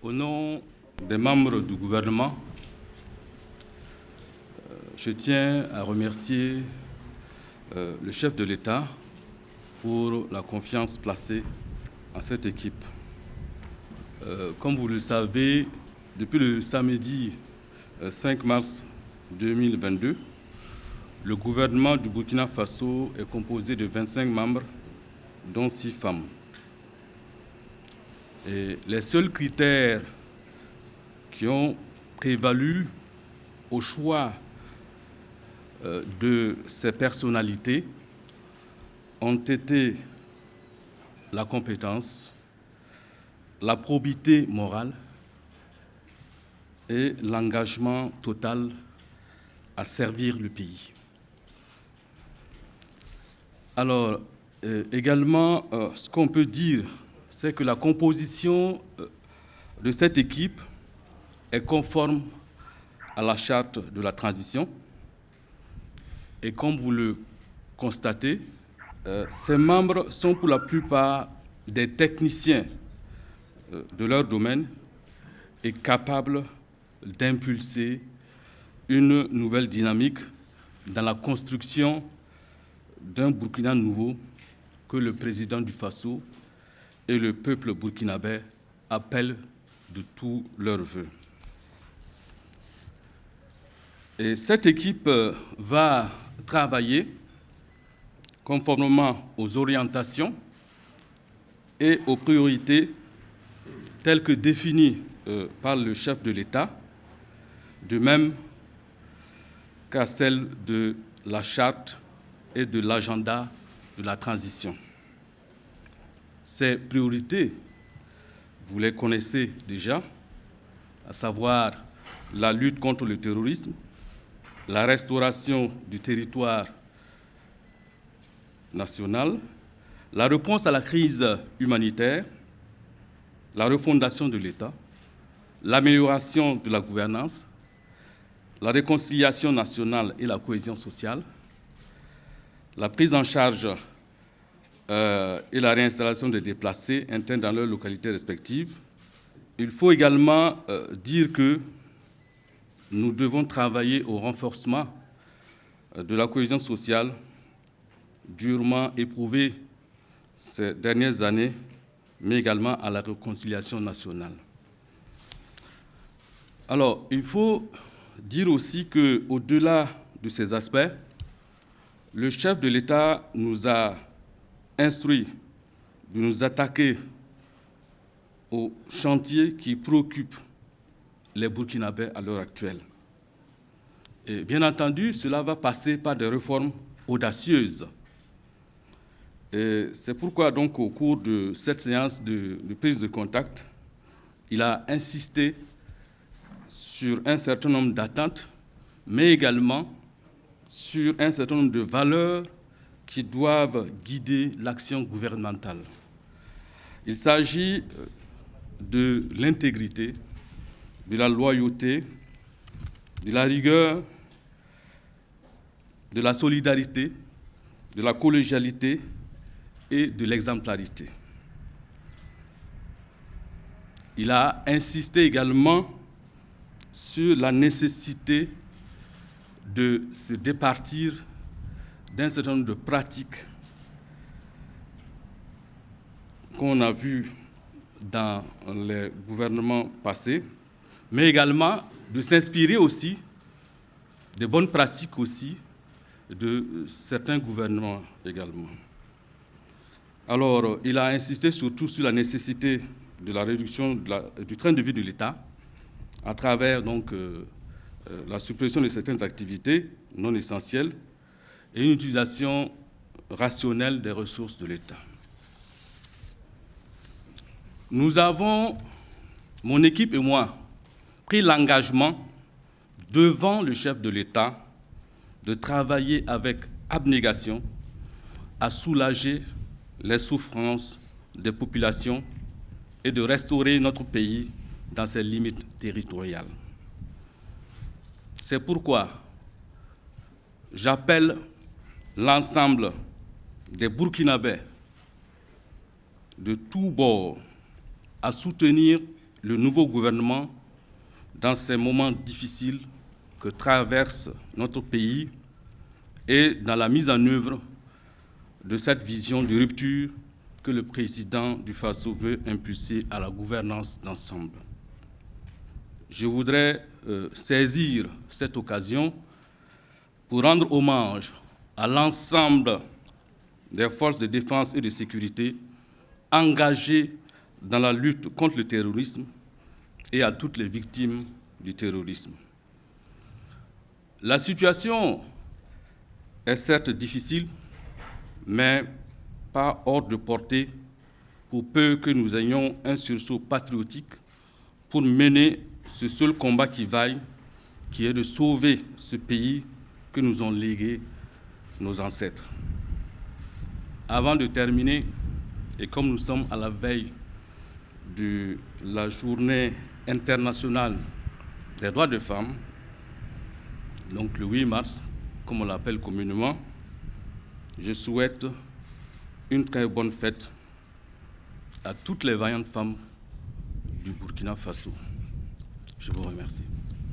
Au nom des membres du gouvernement, je tiens à remercier le chef de l'État pour la confiance placée en cette équipe. Comme vous le savez, depuis le samedi 5 mars 2022, le gouvernement du Burkina Faso est composé de 25 membres, dont 6 femmes. Et les seuls critères qui ont prévalu au choix de ces personnalités ont été la compétence, la probité morale et l'engagement total à servir le pays. Alors, également, ce qu'on peut dire, c'est que la composition de cette équipe est conforme à la charte de la transition. Et comme vous le constatez, ces membres sont pour la plupart des techniciens de leur domaine et capables d'impulser une nouvelle dynamique dans la construction d'un Burkina nouveau que le président du Faso et le peuple burkinabé appellent de tous leurs vœux. Et cette équipe va travailler conformément aux orientations et aux priorités telles que définies par le chef de l'État, de même qu'à celles de la charte et de l'agenda de la transition. Ces priorités, vous les connaissez déjà, à savoir la lutte contre le terrorisme, la restauration du territoire national, la réponse à la crise humanitaire, la refondation de l'État, l'amélioration de la gouvernance, la réconciliation nationale et la cohésion sociale, la prise en charge et la réinstallation des déplacés internes dans leurs localités respectives. Il faut également dire que nous devons travailler au renforcement de la cohésion sociale durement éprouvée ces dernières années, mais également à la réconciliation nationale. Alors, il faut dire aussi qu'au-delà de ces aspects, le chef de l'État nous a instruit de nous attaquer aux chantiers qui préoccupent les Burkinabés à l'heure actuelle. Et bien entendu, cela va passer par des réformes audacieuses. Et c'est pourquoi, donc, au cours de cette séance de prise de contact, il a insisté sur un certain nombre d'attentes, mais également sur un certain nombre de valeurs qui doivent guider l'action gouvernementale. Il s'agit de l'intégrité, de la loyauté, de la rigueur, de la solidarité, de la collégialité et de l'exemplarité. Il a insisté également sur la nécessité de se départir d'un certain nombre de pratiques qu'on a vues dans les gouvernements passés, mais également de s'inspirer aussi des bonnes pratiques aussi de certains gouvernements également. Alors, il a insisté surtout sur la nécessité de la réduction du train de vie de l'État à travers donc la suppression de certaines activités non essentielles et une utilisation rationnelle des ressources de l'État. Nous avons, mon équipe et moi, pris l'engagement devant le chef de l'État de travailler avec abnégation à soulager les souffrances des populations et de restaurer notre pays dans ses limites territoriales. C'est pourquoi j'appelle l'ensemble des Burkinabés de tous bords à soutenir le nouveau gouvernement dans ces moments difficiles que traverse notre pays et dans la mise en œuvre de cette vision de rupture que le président du Faso veut impulser à la gouvernance d'ensemble. Je voudrais saisir cette occasion pour rendre hommage à l'ensemble des forces de défense et de sécurité engagées dans la lutte contre le terrorisme et à toutes les victimes du terrorisme. La situation est certes difficile, mais pas hors de portée pour peu que nous ayons un sursaut patriotique pour mener ce seul combat qui vaille, qui est de sauver ce pays que nous ont légué nos ancêtres. Avant de terminer, et comme nous sommes à la veille de la journée internationale des droits des femmes, donc le 8 mars, comme on l'appelle communément, je souhaite une très bonne fête à toutes les vaillantes femmes du Burkina Faso. Je vous remercie.